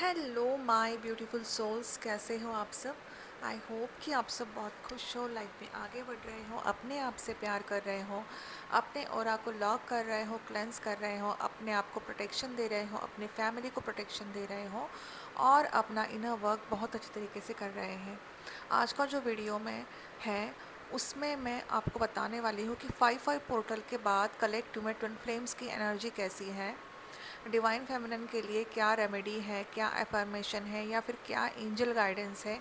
Hello my beautiful souls, कैसे हो आप सब। आई होप कि आप सब बहुत खुश हो, लाइफ में आगे बढ़ रहे हो, अपने आप से प्यार कर रहे हो, अपने ऑरा को लॉक कर रहे हो, क्लेंस कर रहे हो, अपने आप को प्रोटेक्शन दे रहे हो, अपने फैमिली को प्रोटेक्शन दे रहे हो और अपना इनर वर्क बहुत अच्छे तरीके से कर रहे हैं। आज का जो वीडियो में है उसमें मैं आपको बताने वाली हूँ कि 5-5 पोर्टल के बाद कलेक्टिव में ट्विन फ्लेम्स की एनर्जी कैसी है, डिवाइन फेमिनिन के लिए क्या रेमेडी है, क्या एफर्मेशन है या फिर क्या एंजल गाइडेंस है,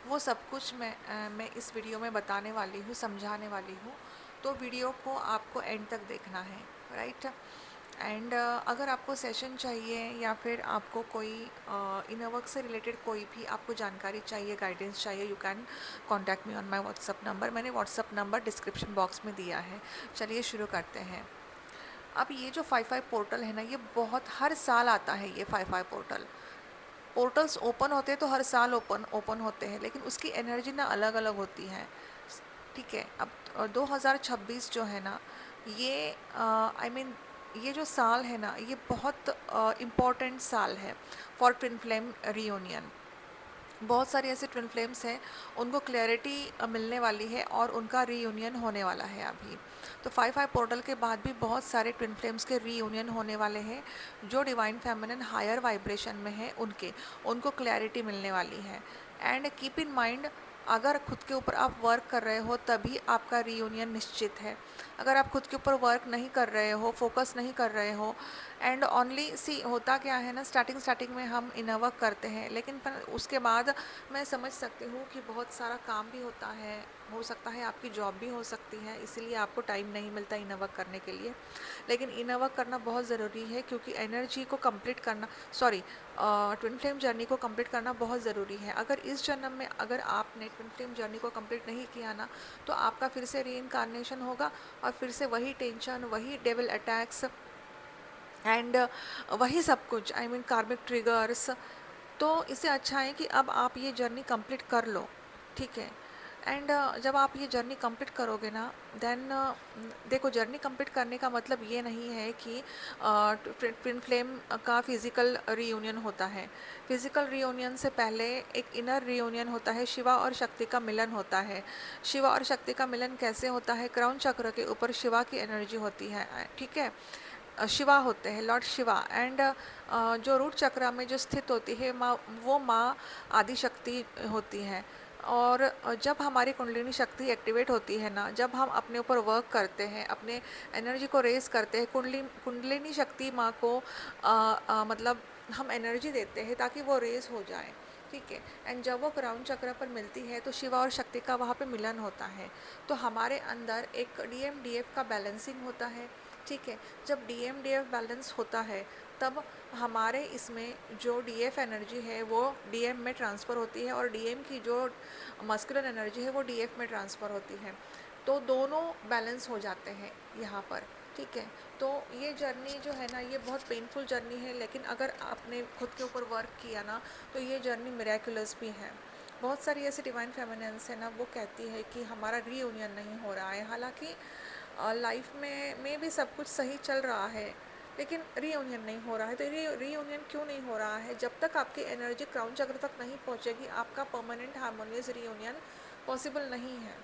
वो सब कुछ मैं इस वीडियो में बताने वाली हूँ, समझाने वाली हूँ। तो वीडियो को आपको एंड तक देखना है, राइट। एंड अगर आपको सेशन चाहिए या फिर आपको कोई इनर वर्क से रिलेटेड कोई भी आपको जानकारी चाहिए, गाइडेंस चाहिए, you can contact me on my WhatsApp number. मैंने व्हाट्सअप नंबर डिस्क्रिप्शन बॉक्स में दिया है। चलिए शुरू करते हैं। अब ये जो 5-5 पोर्टल है ना, ये बहुत हर साल आता है। ये 5-5 पोर्टल्स ओपन होते हैं तो हर साल ओपन ओपन होते हैं, लेकिन उसकी एनर्जी ना अलग अलग होती है। ठीक है। अब 2026 जो है ना, ये आई मीन ये जो साल है ना, ये बहुत इम्पोर्टेंट साल है फॉर ट्विन फ्लेम रियूनियन। बहुत सारे ऐसे ट्विन फ्लेम्स हैं, उनको क्लैरिटी मिलने वाली है और उनका रीयूनियन होने वाला है अभी। तो 5-5 पोर्टल के बाद भी बहुत सारे ट्विन फ्लेम्स के रीयूनियन होने वाले हैं। जो डिवाइन फेमिनिन हायर वाइब्रेशन में है उनको क्लैरिटी मिलने वाली है। एंड कीप इन माइंड, अगर खुद के ऊपर आप वर्क कर रहे हो तभी आपका रीयूनियन निश्चित है। अगर आप खुद के ऊपर वर्क नहीं कर रहे हो, फोकस नहीं कर रहे हो, एंड ओनली सी होता क्या है ना, स्टार्टिंग में हम इनर वर्क करते हैं, लेकिन पर उसके बाद मैं समझ सकती हूँ कि बहुत सारा काम भी होता है, हो सकता है आपकी जॉब भी हो सकती है, इसीलिए आपको टाइम नहीं मिलता इनर वर्क करने के लिए। लेकिन इनर वर्क करना बहुत ज़रूरी है, क्योंकि एनर्जी को कंप्लीट करना, सॉरी, ट्विन फ्लेम जर्नी को कंप्लीट करना बहुत ज़रूरी है। अगर इस जन्म में अगर आपने ट्विन फ्लेम जर्नी को कंप्लीट नहीं किया ना, तो आपका फिर से री इनकारनेशन होगा और फिर से वही टेंशन, वही डेविल अटैक्स एंड वही सब कुछ, आई मीन कार्मिक ट्रिगर्स। तो इससे अच्छा है कि अब आप ये जर्नी कंप्लीट कर लो, ठीक है। एंड जब आप ये जर्नी कंप्लीट करोगे ना, देन देखो, जर्नी कंप्लीट करने का मतलब ये नहीं है कि ट्विन फ्लेम का फिज़िकल रीयूनियन होता है। फिज़िकल रीयूनियन से पहले एक इनर रीयूनियन होता है, शिवा और शक्ति का मिलन होता है। शिवा और शक्ति का मिलन कैसे होता है? क्राउन चक्र के ऊपर शिवा की एनर्जी होती है, ठीक है। शिवा होते हैं, लॉर्ड शिवा। एंड जो रूट चक्र में जो स्थित होती है माँ, वो माँ आदि शक्ति होती है। और जब हमारी कुंडलिनी शक्ति एक्टिवेट होती है ना, जब हम अपने ऊपर वर्क करते हैं, अपने एनर्जी को रेस करते हैं, कुंडलिनी शक्ति माँ को मतलब हम एनर्जी देते हैं ताकि वो रेस हो जाए, ठीक है। एंड जब वो क्राउन चक्र पर मिलती है तो शिवा और शक्ति का वहाँ पे मिलन होता है। तो हमारे अंदर एक डीएम डीएफ का बैलेंसिंग होता है, ठीक है। जब डीएम डीएफ बैलेंस होता है तब हमारे इसमें जो डीएफ एनर्जी है वो डीएम में ट्रांसफ़र होती है और डीएम की जो मस्कुलर एनर्जी है वो डीएफ में ट्रांसफ़र होती है। तो दोनों बैलेंस हो जाते हैं यहाँ पर, ठीक है। तो ये जर्नी जो है ना, ये बहुत पेनफुल जर्नी है, लेकिन अगर आपने खुद के ऊपर वर्क किया ना, तो ये जर्नी मिरेकुलस भी है। बहुत सारी ऐसी डिवाइन फेमिनिन्स है ना, वो कहती है कि हमारा रीयूनियन नहीं हो रहा है, हालांकि लाइफ में भी सब कुछ सही चल रहा है, लेकिन रीयूनियन नहीं हो रहा है। तो रीयूनियन क्यों नहीं हो रहा है? जब तक आपकी एनर्जी क्राउन चक्र तक नहीं पहुंचेगी, आपका परमानेंट हार्मोनियस रीयूनियन पॉसिबल नहीं है।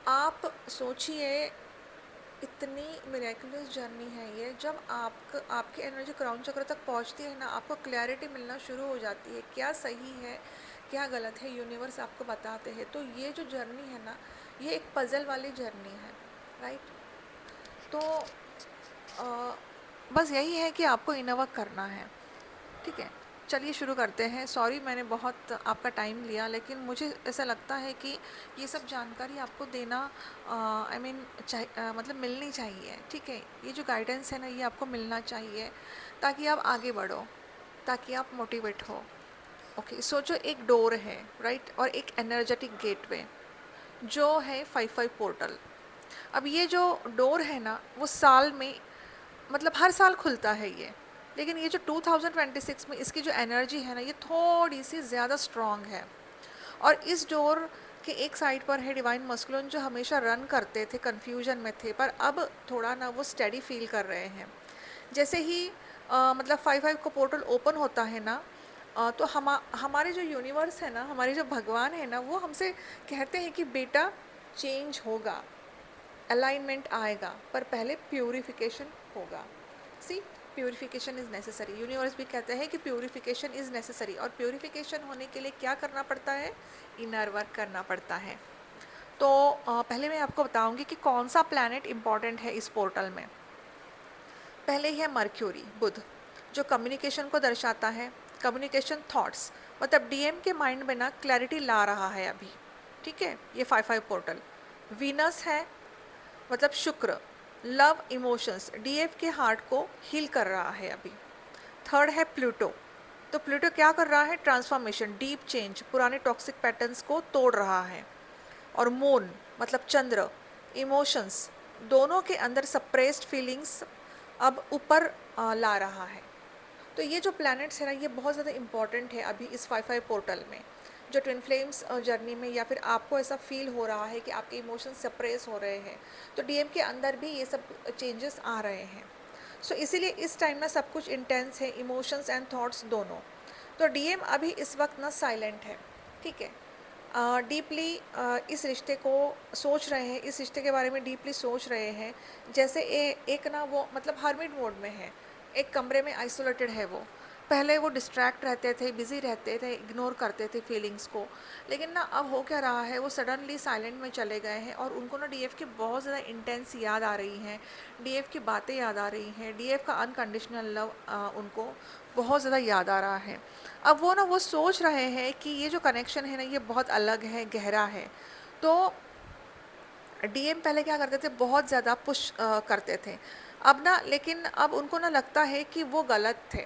आप सोचिए, इतनी मिरेकुलस जर्नी है ये। जब आपकी एनर्जी क्राउन चक्र तक पहुंचती है ना, आपको क्लैरिटी मिलना शुरू हो जाती है, क्या सही है क्या गलत है, यूनिवर्स आपको बताते हैं। तो ये जो जर्नी है ना, ये एक पज़ल वाली जर्नी है, राइट। तो अ, बस यही है कि आपको इनर वर्क करना है, ठीक है। चलिए शुरू करते हैं। सॉरी मैंने बहुत आपका टाइम लिया, लेकिन मुझे ऐसा लगता है कि ये सब जानकारी आपको देना आई मीन मतलब मिलनी चाहिए, ठीक है। ये जो गाइडेंस है ना, ये आपको मिलना चाहिए ताकि आप आगे बढ़ो, ताकि आप मोटिवेट हो। ओके, सोचो एक डोर है, राइट, और एक एनर्जेटिक गेटवे जो है 5-5 पोर्टल। अब ये जो डोर है ना, वो साल में, मतलब हर साल खुलता है ये, लेकिन ये जो 2026 में इसकी जो एनर्जी है ना, ये थोड़ी सी ज़्यादा स्ट्रॉन्ग है। और इस डोर के एक साइड पर है डिवाइन मस्कुलिन, जो हमेशा रन करते थे, कन्फ्यूजन में थे, पर अब थोड़ा ना वो स्टेडी फील कर रहे हैं। जैसे ही मतलब 5-5 का पोर्टल ओपन होता है ना, तो हमारे जो यूनिवर्स है ना, हमारे जो भगवान है ना, वो हमसे कहते हैं कि बेटा चेंज होगा, अलाइनमेंट आएगा, पर पहले प्यूरिफिकेशन होगा। सी, प्यूरिफिकेशन इज़ नेसेसरी। यूनिवर्स भी कहते हैं कि प्यूरिफिकेशन इज़ नेसेसरी, और प्यूरिफिकेशन होने के लिए क्या करना पड़ता है? इनर वर्क करना पड़ता है। तो पहले मैं आपको बताऊंगी कि कौन सा प्लैनेट इम्पॉर्टेंट है इस पोर्टल में। पहले ही है मर्क्यूरी, बुध, जो कम्युनिकेशन को दर्शाता है, कम्युनिकेशन थॉट्स, मतलब डीएम के माइंड में ना क्लैरिटी ला रहा है अभी। ठीक है, ये 5-5 पोर्टल। वीनस है, मतलब शुक्र, लव इमोशंस, डीएफ के हार्ट को हील कर रहा है अभी। थर्ड है प्लूटो, तो प्लूटो क्या कर रहा है? ट्रांसफॉर्मेशन, डीप चेंज, पुराने टॉक्सिक पैटर्न्स को तोड़ रहा है। और मून, मतलब चंद्र, इमोशंस, दोनों के अंदर सप्रेस्ड फीलिंग्स अब ऊपर ला रहा है। तो ये जो प्लैनेट्स है ना, ये बहुत ज़्यादा इंपॉर्टेंट है अभी इस 5-5 पोर्टल में। जो ट्विन फ्लेम्स जर्नी में, या फिर आपको ऐसा फील हो रहा है कि आपके इमोशंस सप्रेस हो रहे हैं, तो डीएम के अंदर भी ये सब चेंजेस आ रहे हैं। सो इसीलिए इस टाइम ना सब कुछ इंटेंस है, इमोशंस एंड थॉट्स दोनों। तो डीएम अभी इस वक्त ना साइलेंट है। ठीक है, डीपली इस रिश्ते को सोच रहे हैं, इस रिश्ते के बारे में डीपली सोच रहे हैं। जैसे एक ना वो मतलब हार्मिट मोड में है, एक कमरे में आइसोलेटेड है वो। पहले वो डिस्ट्रैक्ट रहते थे, बिज़ी रहते थे, इग्नोर करते थे फीलिंग्स को, लेकिन ना अब हो क्या रहा है, वो सडनली साइलेंट में चले गए हैं, और उनको ना डीएफ की बहुत ज़्यादा इंटेंस याद आ रही हैं, डीएफ की बातें याद आ रही हैं, डीएफ का अनकंडीशनल लव उनको बहुत ज़्यादा याद आ रहा है। अब वो ना वो सोच रहे हैं कि ये जो कनेक्शन है ना, ये बहुत अलग है, गहरा है। तो डीएम पहले क्या करते थे? बहुत ज़्यादा पुश करते थे। अब ना, लेकिन अब उनको ना लगता है कि वो गलत थे,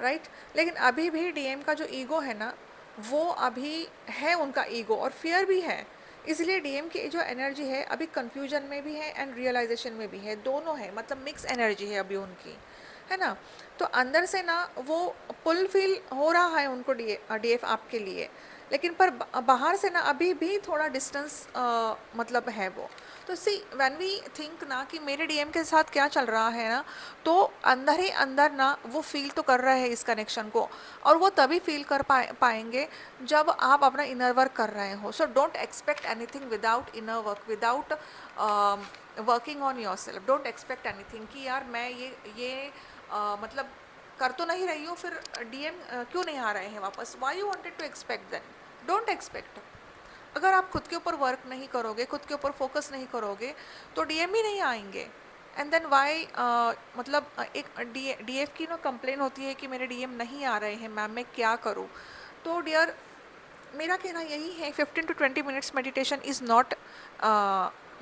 राइट? लेकिन अभी भी डीएम का जो ईगो है ना, वो अभी है, उनका ईगो और फियर भी है। इसलिए डीएम की जो एनर्जी है अभी कंफ्यूजन में भी है एंड रियलाइजेशन में भी है, दोनों है, मतलब मिक्स एनर्जी है अभी उनकी, है ना? तो अंदर से ना वो पुल फील हो रहा है उनको डीएफ आपके लिए, लेकिन पर बाहर से ना अभी भी थोड़ा डिस्टेंस मतलब है वो। तो सी, व्हेन वी थिंक ना कि मेरे डीएम के साथ क्या चल रहा है ना, तो अंदर ही अंदर ना वो फील तो कर रहे हैं इस कनेक्शन को, और वो तभी फील कर पाएंगे जब आप अपना इनर वर्क कर रहे हो। So don't expect anything without inner work, without working on your self. Don't expect anything कि यार मैं ये मतलब कर तो नहीं रही हूँ, फिर डीएम क्यों नहीं आ रहे हैं वापस? Why you wanted to expect then? Don't expect. अगर आप खुद के ऊपर वर्क नहीं करोगे, खुद के ऊपर फोकस नहीं करोगे, तो डीएम ही नहीं आएंगे। एंड देन वाई, मतलब एक डीएफ की ना कंप्लेन होती है कि मेरे डीएम नहीं आ रहे हैं मैम, मैं क्या करूँ? तो डियर, मेरा कहना यही है, 15 to 20 minutes meditation is not,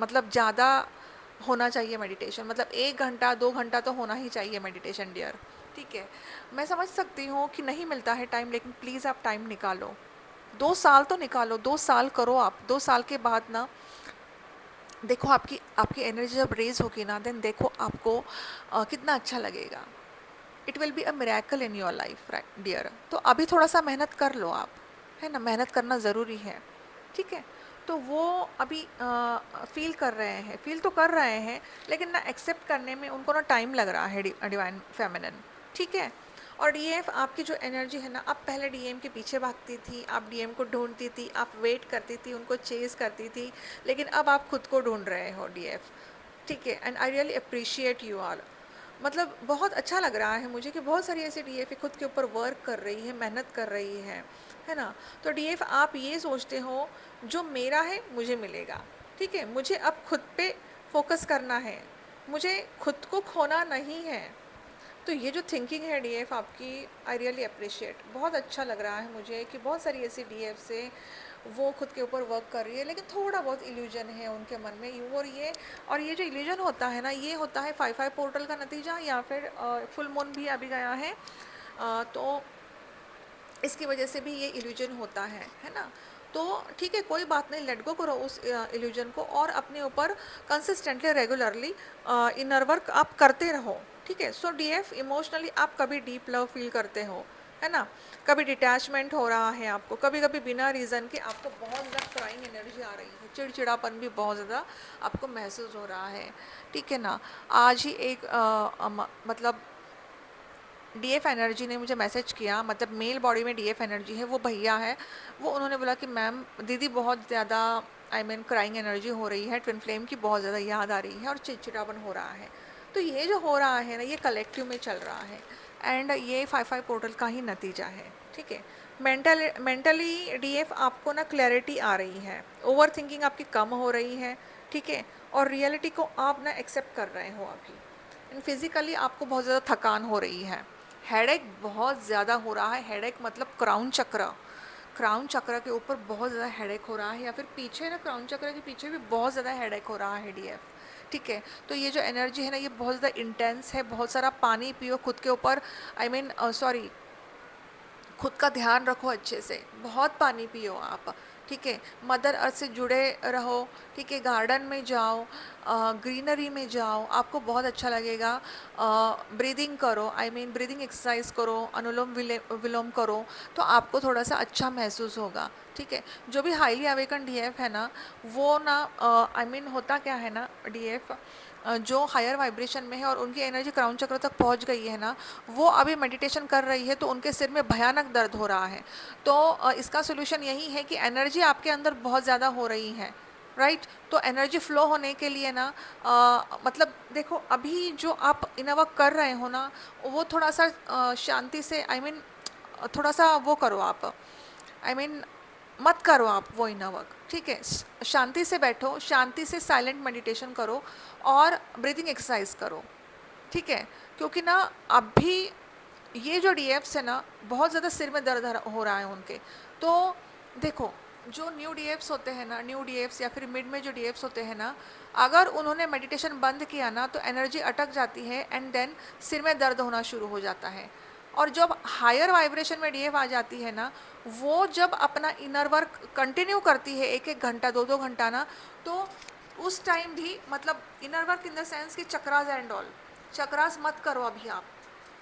मतलब ज़्यादा होना चाहिए मेडिटेशन, मतलब 1 घंटा 2 घंटा तो होना ही चाहिए मेडिटेशन डियर। ठीक है, मैं समझ सकती हूँ कि नहीं मिलता है टाइम, लेकिन प्लीज़ आप टाइम निकालो, 2 साल तो निकालो, 2 साल करो आप। 2 साल के बाद ना देखो आपकी आपकी एनर्जी जब रेज होगी ना, देन देखो आपको कितना अच्छा लगेगा। It will be a miracle in your life dear. तो अभी थोड़ा सा मेहनत कर लो आप, है ना? मेहनत करना ज़रूरी है। ठीक है, तो वो अभी फील कर रहे हैं, फील तो कर रहे हैं, लेकिन ना एक्सेप्ट करने में उनको ना टाइम लग रहा है, डिवाइन फेमिनिन। ठीक है, और डीएफ आपकी जो एनर्जी है ना, आप पहले डीएम के पीछे भागती थी, आप डीएम को ढूंढती थी, आप वेट करती थी, उनको चेज करती थी, लेकिन अब आप खुद को ढूंढ रहे हो डीएफ। ठीक है, and I really appreciate you all. मतलब बहुत अच्छा लग रहा है मुझे कि बहुत सारी ऐसी डीएफ खुद के ऊपर वर्क कर रही है, मेहनत कर रही है ना? तो डीएफ आप ये सोचते हो, जो मेरा है मुझे मिलेगा। ठीक है, मुझे अब खुद पे फोकस करना है, मुझे खुद को खोना नहीं है। तो ये जो थिंकिंग है डीएफ आपकी, आई रियली अप्रिशिएट। बहुत अच्छा लग रहा है मुझे कि बहुत सारी ऐसी डीएफ से वो खुद के ऊपर वर्क कर रही है, लेकिन थोड़ा बहुत इल्यूजन है उनके मन में और ये जो इल्यूजन होता है ना, ये होता है 5-5 पोर्टल का नतीजा, या फिर फुल मून भी अभी गया है, तो इसकी वजह से भी ये इल्यूजन होता है ना? तो ठीक है, कोई बात नहीं, लेट गो करो उस इल्यूजन को, और अपने ऊपर कंसिस्टेंटली रेगुलरली इनर वर्क आप करते रहो। ठीक है, सो डीएफ इमोशनली आप कभी डीप लव फील करते हो, है ना? कभी डिटैचमेंट हो रहा है आपको, कभी कभी बिना रीज़न के आपको बहुत ज़्यादा क्राइंग एनर्जी आ रही है, चिड़चिड़ापन भी बहुत ज़्यादा आपको महसूस हो रहा है। ठीक है ना? आज ही एक मतलब डीएफ एनर्जी ने मुझे मैसेज किया, मतलब मेल बॉडी में डीएफ एनर्जी है, वो भैया है, वो उन्होंने बोला कि मैम दीदी बहुत ज़्यादा आई मीन क्राइंग एनर्जी हो रही है, ट्विन फ्लेम की बहुत ज़्यादा याद आ रही है और चिड़चिड़ापन हो रहा है। तो ये जो हो रहा है ना, ये कलेक्टिव में चल रहा है एंड ये 5-5 पोर्टल का ही नतीजा है। ठीक है, मेंटली डीएफ आपको ना क्लैरिटी आ रही है, ओवर थिंकिंग आपकी कम हो रही है। ठीक है, और रियलिटी को आप ना एक्सेप्ट कर रहे हो अभी। एंड फिजिकली आपको बहुत ज़्यादा थकान हो रही है, हेडेक बहुत ज़्यादा हो रहा है। हेडेक मतलब क्राउन चक्र के ऊपर बहुत ज़्यादा हेडेक हो रहा है, या फिर पीछे ना क्राउन चक्र के पीछे भी बहुत ज़्यादा हेडेक हो रहा है डीएफ। ठीक है, तो ये जो एनर्जी है ना, ये बहुत ज़्यादा इंटेंस है। बहुत सारा पानी पियो, खुद के ऊपर आई मीन सॉरी, खुद का ध्यान रखो अच्छे से, बहुत पानी पियो आप। ठीक है, मदर अर्थ से जुड़े रहो। ठीक है, गार्डन में जाओ, ग्रीनरी में जाओ, आपको बहुत अच्छा लगेगा। ब्रीदिंग करो, आई मीन ब्रीदिंग एक्सरसाइज करो, अनुलोम विलोम करो, तो आपको थोड़ा सा अच्छा महसूस होगा। ठीक है, जो भी हाईली अवेकन डीएफ है ना, वो ना आई मीन होता क्या है ना, डीएफ जो हायर वाइब्रेशन में है और उनकी एनर्जी क्राउन चक्र तक पहुंच गई है ना, वो अभी मेडिटेशन कर रही है, तो उनके सिर में भयानक दर्द हो रहा है। तो इसका सोल्यूशन यही है कि एनर्जी आपके अंदर बहुत ज़्यादा हो रही है, राइट। तो एनर्जी फ्लो होने के लिए ना मतलब देखो, अभी जो आप इन वर्क कर रहे हो ना, वो थोड़ा सा शांति से आई मीन थोड़ा सा वो करो आप, आई मीन मत करो आप वो इनर वर्क। ठीक है, शांति से बैठो, शांति से साइलेंट मेडिटेशन करो और ब्रीदिंग एक्सरसाइज करो। ठीक है, क्योंकि ना अभी ये जो डीएफ्स है ना, बहुत ज़्यादा सिर में दर्द हो रहा है उनके। तो देखो, जो न्यू डीएफ्स होते हैं ना, न्यू डीएफ्स या फिर मिड में जो डीएफ्स होते हैं ना, अगर उन्होंने मेडिटेशन बंद किया ना, तो एनर्जी अटक जाती है एंड देन सिर में दर्द होना शुरू हो जाता है। और जब हायर वाइब्रेशन में डीएफ आ जाती है ना, वो जब अपना इनर वर्क कंटिन्यू करती है 1-1 घंटा 2-2 घंटा ना, तो उस टाइम भी मतलब inner work in the sense कि चक्रास एंड ऑल, चक्रास मत करो अभी आप।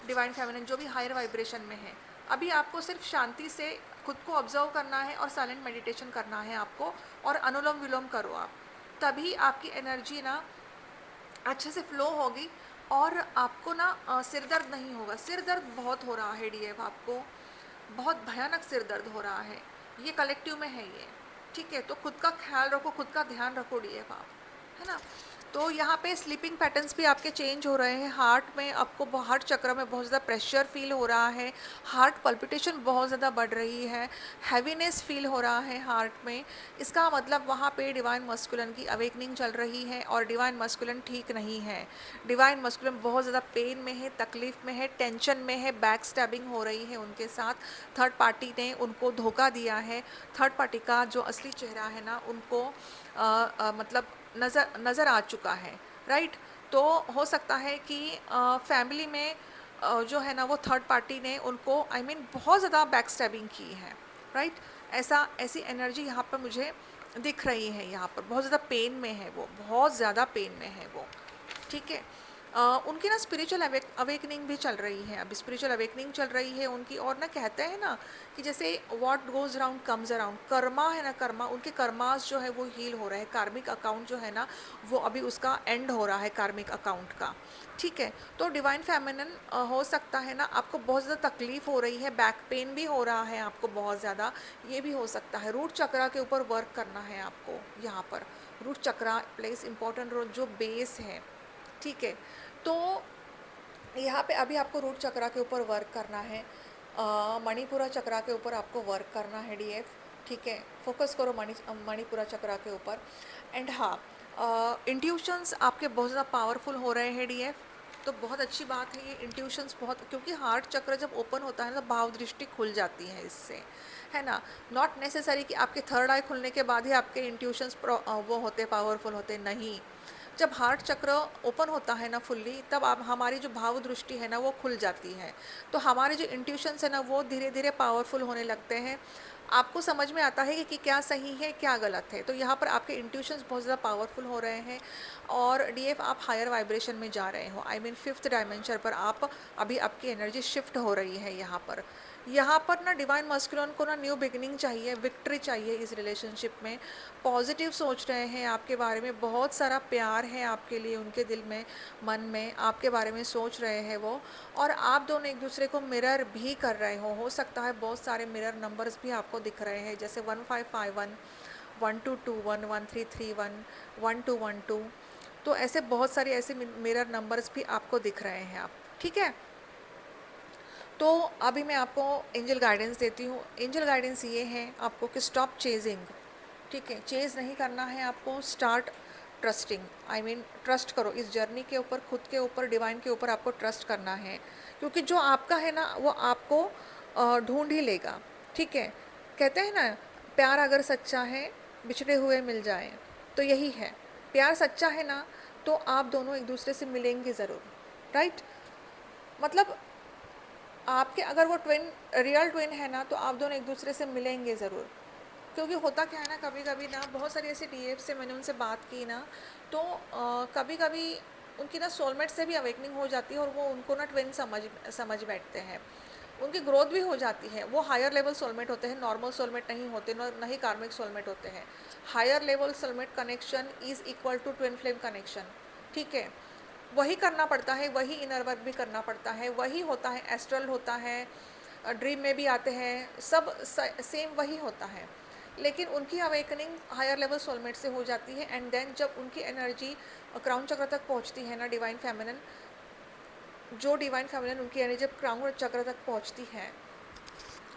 डिवाइन फेमिनिन जो भी हायर वाइब्रेशन में है, अभी आपको सिर्फ शांति से खुद को ऑब्जर्व करना है और साइलेंट मेडिटेशन करना है आपको, और अनुलोम विलोम करो आप, तभी आपकी एनर्जी ना अच्छे से फ्लो होगी और आपको ना सिर दर्द नहीं होगा। सिर दर्द बहुत हो रहा है डीएफ, आपको बहुत भयानक सिर दर्द हो रहा है, ये कलेक्टिव में है ये। ठीक है, तो खुद का ख्याल रखो, खुद का ध्यान रखो डीएफ आप, है ना। तो यहाँ पे स्लीपिंग पैटर्न्स भी आपके चेंज हो रहे हैं। हार्ट में आपको, हार्ट चक्र में बहुत ज़्यादा प्रेशर फील हो रहा है, हार्ट पल्पिटेशन बहुत ज़्यादा बढ़ रही है, हैवीनेस फील हो रहा है हार्ट में। इसका मतलब वहाँ पे डिवाइन मस्कुलिन की अवेकनिंग चल रही है और डिवाइन मस्कुलिन ठीक नहीं है। डिवाइन मस्कुलिन बहुत ज़्यादा पेन में है, तकलीफ़ में है, टेंशन में है, बैक स्टैबिंग हो रही है उनके साथ। थर्ड पार्टी ने उनको धोखा दिया है। थर्ड पार्टी का जो असली चेहरा है ना, उनको मतलब नज़र आ चुका है, राइट। तो हो सकता है कि फैमिली में जो है ना, वो थर्ड पार्टी ने उनको आई मीन बहुत ज़्यादा बैक स्टैबिंग की है, राइट। ऐसी एनर्जी यहाँ पर मुझे दिख रही है। यहाँ पर बहुत ज़्यादा पेन में है वो, बहुत ज़्यादा पेन में है वो। ठीक है, उनकी ना स्पिरिचुअल अवेकनिंग भी चल रही है, अभी स्पिरिचुअल अवेकनिंग चल रही है उनकी। और ना कहते हैं ना कि जैसे what goes around comes around, Karma है ना, कर्मा, उनके कर्मास जो है वो हील हो रहे हैं। कार्मिक अकाउंट जो है ना, वो अभी उसका एंड हो रहा है कार्मिक अकाउंट का। ठीक है, तो डिवाइन फेमिनिन हो सकता है ना, आपको बहुत ज़्यादा तकलीफ़ हो रही है, बैक पेन भी हो रहा है आपको बहुत ज़्यादा, ये भी हो सकता है। रूट चक्रा के ऊपर वर्क करना है आपको यहाँ पर। रूट चक्रा प्लेस इंपॉर्टेंट रोल, जो बेस है। ठीक है, तो यहाँ पे अभी आपको रूट चक्रा के ऊपर वर्क करना है, मणिपुरा चक्रा के ऊपर आपको वर्क करना है डीएफ। ठीक है, फोकस करो मणिपुरा चक्रा के ऊपर। एंड हाँ, इंट्यूशंस आपके बहुत ज़्यादा पावरफुल हो रहे हैं डीएफ, तो बहुत अच्छी बात है ये इंट्यूशंस बहुत, क्योंकि हार्ट चक्र जब ओपन होता है ना, तो भाव दृष्टि खुल जाती है इससे, है ना। नॉट नेसेसरी कि आपके थर्ड आई खुलने के बाद ही आपके इंट्यूशंस वो होते पावरफुल होते, नहीं। जब हार्ट चक्र ओपन होता है ना फुल्ली, तब आप हमारी जो भाव दृष्टि है ना, वो खुल जाती है, तो हमारे जो इंट्यूशंस है ना, वो धीरे धीरे पावरफुल होने लगते हैं। आपको समझ में आता है कि क्या सही है क्या गलत है। तो यहाँ पर आपके इंट्यूशंस बहुत ज़्यादा पावरफुल हो रहे हैं और डीएफ आप हायर वाइब्रेशन में जा रहे हो। आई मीन फिफ्थ डायमेंशन पर आप अभी आपकी एनर्जी शिफ्ट हो रही है। यहाँ पर ना डिवाइन मस्कुलिन को ना न्यू बिगिनिंग चाहिए, विक्ट्री चाहिए इस रिलेशनशिप में। पॉजिटिव सोच रहे हैं आपके बारे में, बहुत सारा प्यार है आपके लिए उनके दिल में, मन में आपके बारे में सोच रहे हैं वो। और आप दोनों एक दूसरे को मिरर भी कर रहे हो सकता है बहुत सारे मिरर नंबर्स भी आपको दिख रहे हैं, जैसे 1551, 1221, 1331, 1212। तो ऐसे बहुत सारे ऐसे मिरर नंबर्स भी आपको दिख रहे हैं आप, ठीक है। तो अभी मैं आपको एंजल गाइडेंस देती हूँ। एंजल गाइडेंस ये है आपको कि स्टॉप चेजिंग, ठीक है। चेज़ नहीं करना है आपको, start trusting. I mean trust करो इस जर्नी के ऊपर, खुद के ऊपर, डिवाइन के ऊपर आपको ट्रस्ट करना है, क्योंकि जो आपका है ना वो आपको ढूंढ ही लेगा, ठीक है। कहते हैं ना, प्यार अगर सच्चा है बिछड़े हुए मिल जाए, तो यही है। प्यार सच्चा है ना तो आप दोनों एक दूसरे से मिलेंगे ज़रूर, राइट। मतलब आपके अगर वो ट्विन, रियल ट्विन है ना, तो आप दोनों एक दूसरे से मिलेंगे ज़रूर। क्योंकि होता क्या है ना, कभी कभी ना बहुत सारी ऐसी डीएफ से मैंने उनसे बात की ना, तो कभी कभी उनकी ना सोलमेट से भी अवेकनिंग हो जाती है और वो उनको ना ट्विन समझ बैठते हैं। उनकी ग्रोथ भी हो जाती है। वो हायर लेवल सोलमेट होते हैं, नॉर्मल सोलमेट नहीं होते, न ही कार्मिक सोलमेट होते हैं। Higher level soulmate connection is equal to twin flame connection, ठीक है। वही करना पड़ता है, वही इनर वर्क भी करना पड़ता है, वही होता है, एस्ट्रल होता है, ड्रीम में भी आते हैं, सब सेम वही होता है। लेकिन उनकी अवेकनिंग हायर लेवल सोलमेट से हो जाती है, एंड देन जब उनकी एनर्जी क्राउन चक्र तक पहुंचती है ना, डिवाइन फेमिनिन, जो डिवाइन फेमिनिन उनकी एनर्जी जब क्राउन चक्र तक पहुंचती है,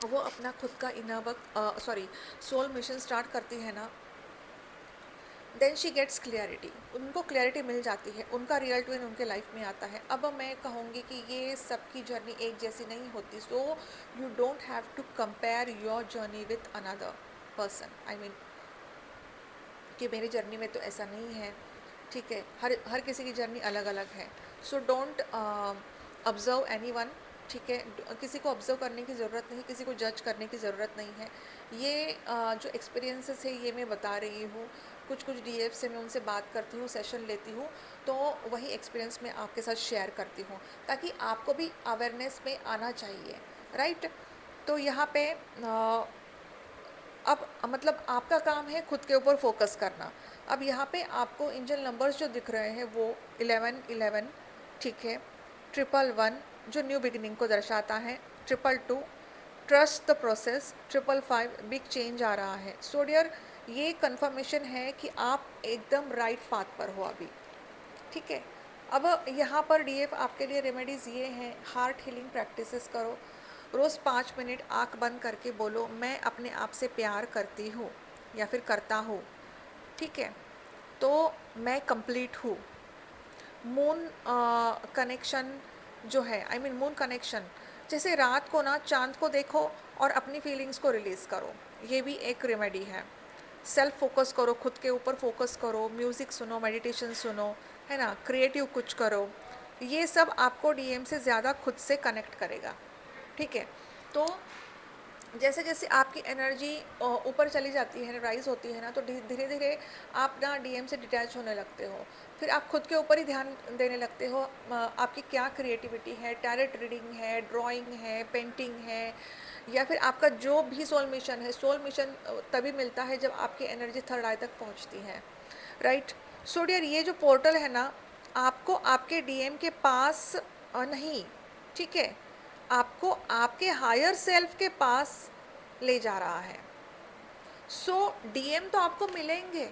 वो अपना खुद का inner work, sorry, soul mission start करती है ना, देन शी गेट्स क्लियरिटी। उनको क्लियरिटी मिल जाती है, उनका रियल ट्विन उनके लाइफ में आता है। अब मैं कहूँगी कि ये सबकी जर्नी एक जैसी नहीं होती, so you don't have to compare your journey with another person. I mean कि मेरी जर्नी में तो ऐसा नहीं है, ठीक है। हर किसी की जर्नी अलग अलग है। So don't observe any one, ठीक है। किसी को ऑब्जर्व करने की ज़रूरत नहीं, किसी को जज करने की ज़रूरत नहीं है। ये जो एक्सपीरियंसेस है ये मैं बता रही हूँ। कुछ डीएफ से मैं उनसे बात करती हूँ, सेशन लेती हूँ, तो वही एक्सपीरियंस मैं आपके साथ शेयर करती हूँ, ताकि आपको भी अवेयरनेस में आना चाहिए, राइट। तो यहाँ पे अब मतलब आपका काम है खुद के ऊपर फोकस करना। अब यहाँ पे आपको एंजल नंबर्स जो दिख रहे हैं वो 1111, ठीक है, 111 जो न्यू बिगिनिंग को दर्शाता है, 222 trust the process, 555 big change आ रहा है। सो डियर, ये कंफर्मेशन है कि आप एकदम राइट पाथ पर हो अभी, ठीक है। अब यहाँ पर डीएफ आपके लिए रेमेडीज़ ये हैं, हार्ट हीलिंग प्रैक्टिसेस करो। रोज़ 5 मिनट आँख बंद करके बोलो, मैं अपने आप से प्यार करती हूँ या फिर करता हूँ, ठीक है। तो मैं कंप्लीट हूँ। मून कनेक्शन जो है, आई मीन मून कनेक्शन, जैसे रात को ना चांद को देखो और अपनी फीलिंग्स को रिलीज़ करो, ये भी एक रेमेडी है। सेल्फ फोकस करो, खुद के ऊपर फोकस करो, म्यूज़िक सुनो, मेडिटेशन सुनो, है ना, क्रिएटिव कुछ करो। ये सब आपको डीएम से ज़्यादा खुद से कनेक्ट करेगा, ठीक है। तो जैसे जैसे आपकी एनर्जी ऊपर चली जाती है, राइज होती है ना, तो धीरे धीरे आप ना डीएम से डिटैच होने लगते हो। फिर आप खुद के ऊपर ही ध्यान देने लगते हो। आपकी क्या क्रिएटिविटी है, टैरेट रीडिंग है, ड्राइंग है, पेंटिंग है, या फिर आपका जो भी सोल मिशन है। सोल मिशन तभी मिलता है जब आपकी एनर्जी थर्ड आई तक पहुंचती है, राइट। सो डियर, ये जो पोर्टल है ना, आपको आपके डीएम के पास नहीं, ठीक है, आपको आपके हायर सेल्फ के पास ले जा रहा है। सो डीएम तो आपको मिलेंगे,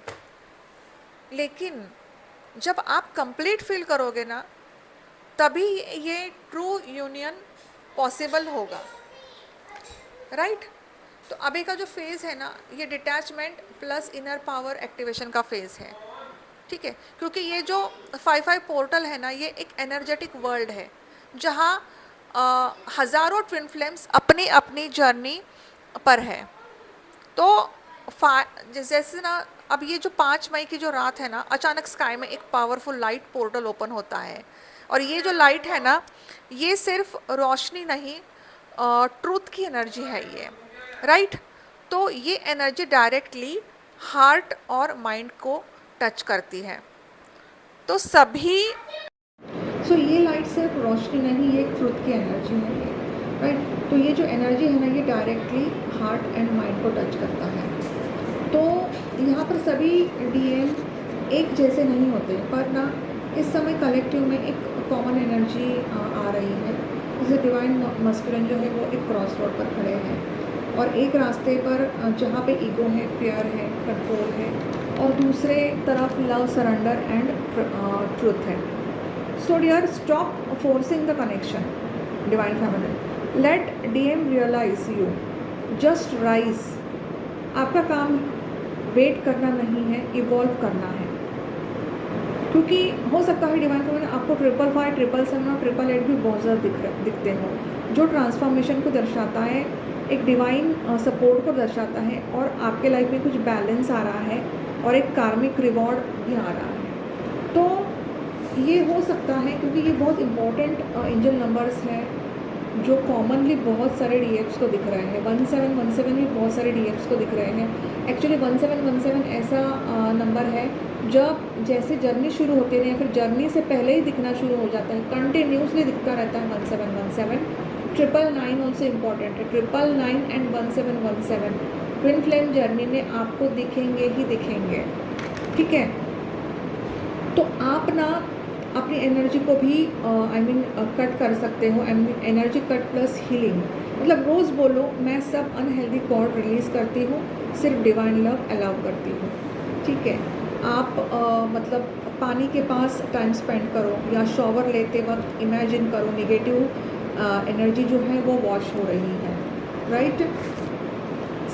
लेकिन जब आप कंप्लीट फील करोगे ना, तभी ये ट्रू यूनियन पॉसिबल होगा, राइट। तो अभी का जो फेज़ है ना, ये detachment plus inner power activation का फेज़ है, ठीक है। क्योंकि ये जो 5-5 पोर्टल है ना, ये एक एनर्जेटिक वर्ल्ड है, जहाँ हज़ारों ट्विन फ्लेम्स अपनी अपनी जर्नी पर है। तो जैसे ना, अब ये जो 5 मई की जो रात है ना, अचानक स्काई में एक पावरफुल लाइट पोर्टल ओपन होता है, और ये जो लाइट है ना, ये सिर्फ रोशनी नहीं, ट्रूथ की एनर्जी है ये, राइट। तो ये एनर्जी डायरेक्टली हार्ट और माइंड को टच करती है। तो सभी ये लाइट सिर्फ रोशनी नहीं, ये एक ट्रुथ की एनर्जी है ये, राइट। तो ये जो एनर्जी है ना, ये डायरेक्टली हार्ट एंड माइंड को टच करता है। तो यहाँ पर सभी डीएम एक जैसे नहीं होते, पर ना इस समय कलेक्टिव में एक कॉमन एनर्जी आ रही है। जैसे डिवाइन मस्कुलिन जो है वो एक क्रॉस रोड पर खड़े हैं, और एक रास्ते पर जहाँ पे ईगो है, फियर है, कंट्रोल है, और दूसरे तरफ लव, सरेंडर एंड ट्रुथ है। So dear, stop forcing the connection, divine feminine. Let them realise you, just rise. आपका काम वेट करना नहीं है, इवॉल्व करना है। क्योंकि हो सकता है डिवाइन फेमिनिन आपको 555, 777 और 888 भी बहुत ज़्यादा दिखते हो, जो ट्रांसफॉर्मेशन को दर्शाता है, एक डिवाइन सपोर्ट को दर्शाता है, और आपके लाइफ में कुछ बैलेंस आ रहा है और एक कार्मिक रिवॉर्ड भी आ रहा है। तो ये हो सकता है क्योंकि ये बहुत इंपॉर्टेंट एंजल नंबर्स हैं जो कॉमनली बहुत सारे डीएफ्स को दिख रहे हैं। 1717 भी बहुत सारे डीएफ्स को दिख रहे हैं। एक्चुअली 1717 ऐसा नंबर है जब जैसे जर्नी शुरू होती है या फिर जर्नी से पहले ही दिखना शुरू हो जाता है, कंटिन्यूसली दिखता रहता है 1717। 999 ऑल्सो इम्पॉर्टेंट है। 999 एंड 1717 ट्विन फ्लेम जर्नी में आपको दिखेंगे ही दिखेंगे, ठीक है। तो आप ना अपनी एनर्जी को भी कट कर सकते हो। एनर्जी कट प्लस हीलिंग, मतलब रोज़ बोलो मैं सब अनहेल्दी कॉर्ड रिलीज़ करती हूँ, सिर्फ डिवाइन लव अलाउ करती हूँ, ठीक है। आप मतलब पानी के पास टाइम स्पेंड करो, या शॉवर लेते वक्त इमेजिन करो निगेटिव एनर्जी जो है वो वॉश हो रही है, राइट।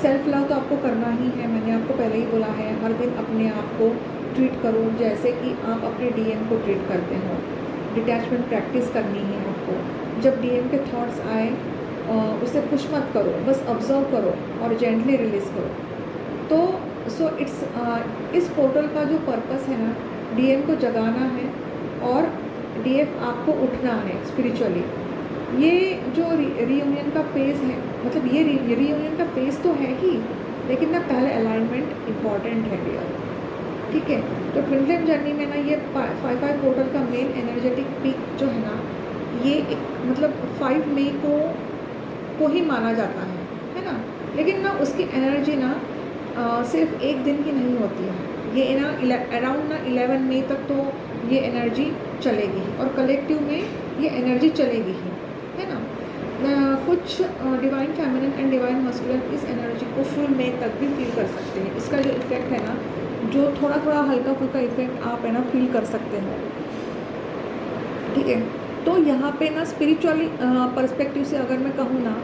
सेल्फ लव तो आपको करना ही है, मैंने आपको पहले ही बोला है। हर दिन अपने आप को ट्रीट करो जैसे कि आप अपने डीएम को ट्रीट करते हो। डिटैचमेंट प्रैक्टिस करनी है आपको। जब डीएम के थॉट्स आए उसे पुश मत करो, बस ऑब्जर्व करो और जेंटली रिलीज़ करो। तो इस पोर्टल का जो पर्पस है ना, डीएम को जगाना है और डीएफ आपको उठना है स्पिरिचुअली। ये जो रीयूनियन का फेज़ है, मतलब ये रीयूनियन का फेज़ तो है ही, लेकिन ना पहले अलाइनमेंट इम्पॉर्टेंट है डियर, ठीक है। तो ट्विन फ्लेम जर्नी में ना ये 5 पोर्टल का मेन एनर्जेटिक पीक जो है ना, ये एक मतलब 5 मई को ही माना जाता है ना। लेकिन ना उसकी एनर्जी ना सिर्फ एक दिन की नहीं होती है। ये ना अराउंड ना 11 मई तक तो ये एनर्जी चलेगी, और कलेक्टिव में ये एनर्जी चलेगी ही, है ना। कुछ divine feminine and divine masculine इस एनर्जी को फुल मई तक भी फील कर सकते हैं। इसका जो इफेक्ट है ना, जो थोड़ा थोड़ा हल्का फुल्का इफेक्ट आप है ना फील कर सकते हो, ठीक है। तो यहाँ पे ना स्पिरिचुअली पर्सपेक्टिव से अगर मैं कहूँ ना,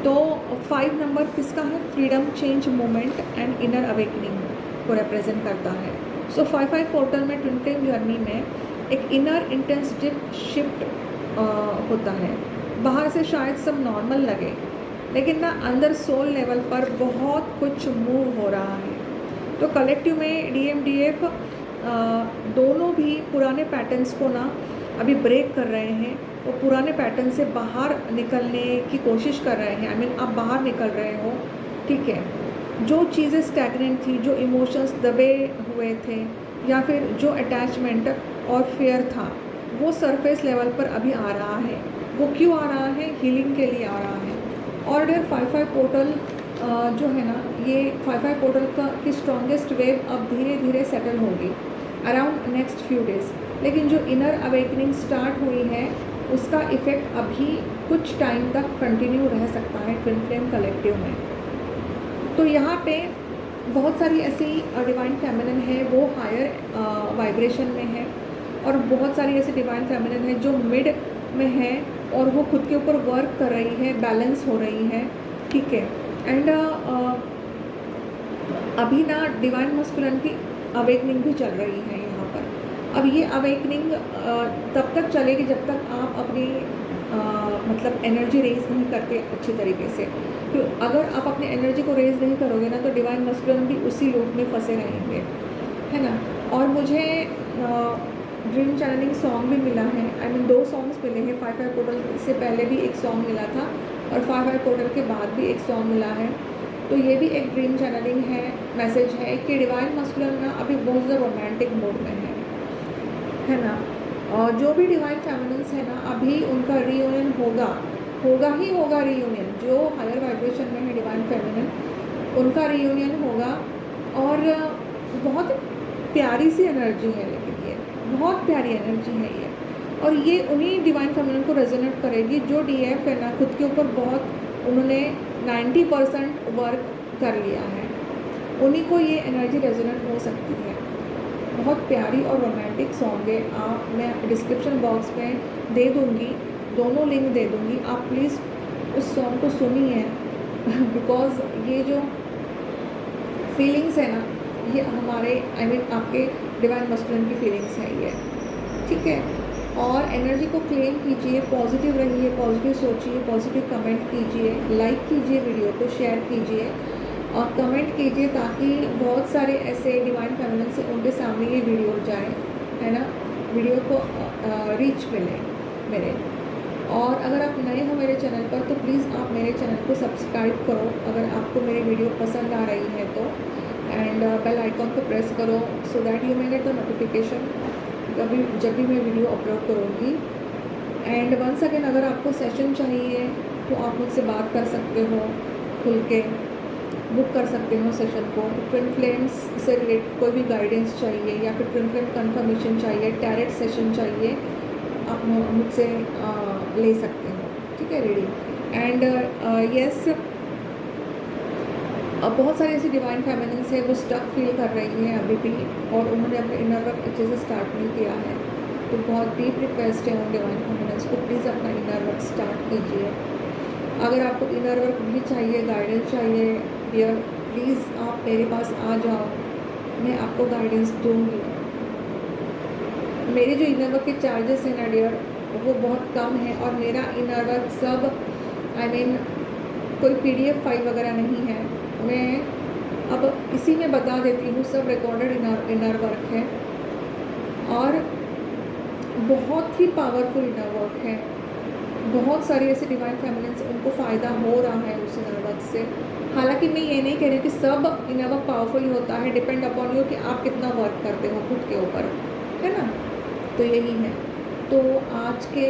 तो 5 नंबर किसका है? Freedom, change, moment and inner awakening को रिप्रेजेंट करता है। सो 5 पोर्टल में ट्विन फ्लेम जर्नी में एक इनर इंटेंसिव शिफ्ट होता है। बाहर से शायद सब नॉर्मल लगे, लेकिन ना अंदर सोल लेवल पर बहुत कुछ मूव हो रहा है। तो कलेक्टिव में डीएफ दोनों भी पुराने पैटर्न्स को ना अभी ब्रेक कर रहे हैं। वो पुराने पैटर्न से बाहर निकलने की कोशिश कर रहे हैं। आप बाहर निकल रहे हो, ठीक है। जो चीज़ें स्टैग्नेंट थी, जो इमोशंस दबे हुए थे, या फिर जो अटैचमेंट और फेयर था, वो सरफेस लेवल पर अभी आ रहा है। वो क्यों आ रहा है? हीलिंग के लिए आ रहा है। और डेयर 5 पोर्टल जो है ना, ये 5 पोर्टल की स्ट्रॉन्गेस्ट वेव अब धीरे धीरे सेटल होगी अराउंड नेक्स्ट फ्यू डेज़। लेकिन जो इनर अवेकनिंग स्टार्ट हुई है, उसका इफ़ेक्ट अभी कुछ टाइम तक कंटिन्यू रह सकता है ट्विन फ्लेम कलेक्टिव में। तो यहाँ पे बहुत सारी ऐसी डिवाइन फेमिनिन है वो हायर वाइब्रेशन में है, और बहुत सारी ऐसी डिवाइन फेमिनिन है जो मिड में है और वो खुद के ऊपर वर्क कर रही है, बैलेंस हो रही है, ठीक है। एंड अभी ना डिवाइन मस्कुलिन की अवेकनिंग भी चल रही है यहाँ पर। अब ये अवेकनिंग तब तक चलेगी जब तक आप अपनी मतलब एनर्जी रेज नहीं करते अच्छी तरीके से। तो अगर आप अपनी एनर्जी को रेज नहीं करोगे ना, तो डिवाइन मस्कुलिन भी उसी लूप में फंसे रहेंगे, है ना। और मुझे ड्रीम चैनलिंग सॉन्ग भी मिला है। आई मीन 2 सॉन्ग्स मिले हैं। 5 पोर्टल से पहले भी एक सॉन्ग मिला था, और 5 पोर्टल के बाद भी एक सॉन्ग मिला है। तो ये भी एक ड्रीम चैनलिंग है, मैसेज है कि डिवाइन मस्कुलिन ना अभी बहुत ज़्यादा रोमांटिक मोड में है ना। और जो भी डिवाइन फेमिनिन्स है ना, अभी उनका रीयूनियन होगा, होगा ही होगा रीयूनियन। जो हायर वाइब्रेशन में है डिवाइन फेमिनिन, उनका रीयूनियन होगा। और बहुत प्यारी सी एनर्जी है, लेकिन ये बहुत प्यारी एनर्जी है ये। और ये उन्हीं डिवाइन फेमिनिन को रेजोनेट करेगी जो डीएफ है ना, खुद के ऊपर बहुत उन्होंने 90% वर्क कर लिया है, उन्हीं को ये एनर्जी रेजोनेट हो सकती है। बहुत प्यारी और रोमांटिक सॉन्ग है। आप, मैं डिस्क्रिप्शन बॉक्स में दे दूँगी, दोनों लिंक दे दूँगी, आप प्लीज़ उस सॉन्ग को सुनिए बिकॉज़ ये जो फीलिंग्स है ना, ये हमारे आपके डिवाइन मस्कुलिन की फीलिंग्स है ये, ठीक है। और एनर्जी को क्लेम कीजिए, पॉजिटिव रहिए, पॉजिटिव सोचिए, पॉजिटिव कमेंट कीजिए, लाइक कीजिए, वीडियो को शेयर कीजिए और कमेंट कीजिए, ताकि बहुत सारे ऐसे डिवाइन फेमिनिन से उनके सामने ये वीडियो जाए, है ना, वीडियो को रीच मिले मेरे। और अगर आप नए हो मेरे चैनल पर तो प्लीज़ आप मेरे चैनल को सब्सक्राइब करो अगर आपको मेरी वीडियो पसंद आ रही है तो, एंड बेल आइकॉन को प्रेस करो so that you may get the notification जब भी मैं वीडियो अपलोड करूँगी। एंड वंस अगेन, अगर आपको सेशन चाहिए तो आप मुझसे बात कर सकते हो, खुल के बुक कर सकते हो सेशन को। ट्विन फ्लेम्स से रिलेटेड कोई भी गाइडेंस चाहिए या फिर ट्विन फ्लेम कन्फर्मेशन चाहिए, टैरेट सेशन चाहिए, आप मुझसे ले सकते हो, ठीक है, रीडिंग। एंड यस, बहुत सारी ऐसी डिवाइन फेमिनिन्स है वो स्टक फील कर रही हैं अभी भी, और उन्होंने अपने इनर वर्क अच्छे से स्टार्ट नहीं किया है। तो बहुत डीप रिक्वेस्ट है उन डिवाइन फेमिनिन्स को, प्लीज़ अपना इनर वर्क स्टार्ट कीजिए। अगर आपको इनर वर्क भी चाहिए, गाइडेंस चाहिए डियर, प्लीज़ आप मेरे पास आ जाओ, मैं आपको गाइडेंस दूँगी। मेरे जो इनर वर्क के चार्जेस हैं ना डियर, वो बहुत कम है, और मेरा इनर वर्क सब कोई PDF फाइल वगैरह नहीं है, मैं अब इसी में बता देती हूँ, सब रिकॉर्डेड इनर वर्क है और बहुत ही पावरफुल इनर वर्क है। बहुत सारी ऐसे डिवाइन फेमिनिन्स, उनको फ़ायदा हो रहा है उस इनर वर्क से। हालांकि मैं ये नहीं कह रही कि सब इनर वर्क पावरफुल होता है, डिपेंड अपॉन यू कि आप कितना वर्क करते हो खुद के ऊपर, है ना। तो यही है। तो आज के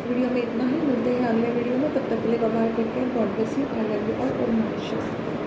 वीडियो में इतना ही, मिलते हैं अगले वीडियो में, तब तक के लिए bye bye, take care, God bless you, I love you all, ओम नमः शिवाय।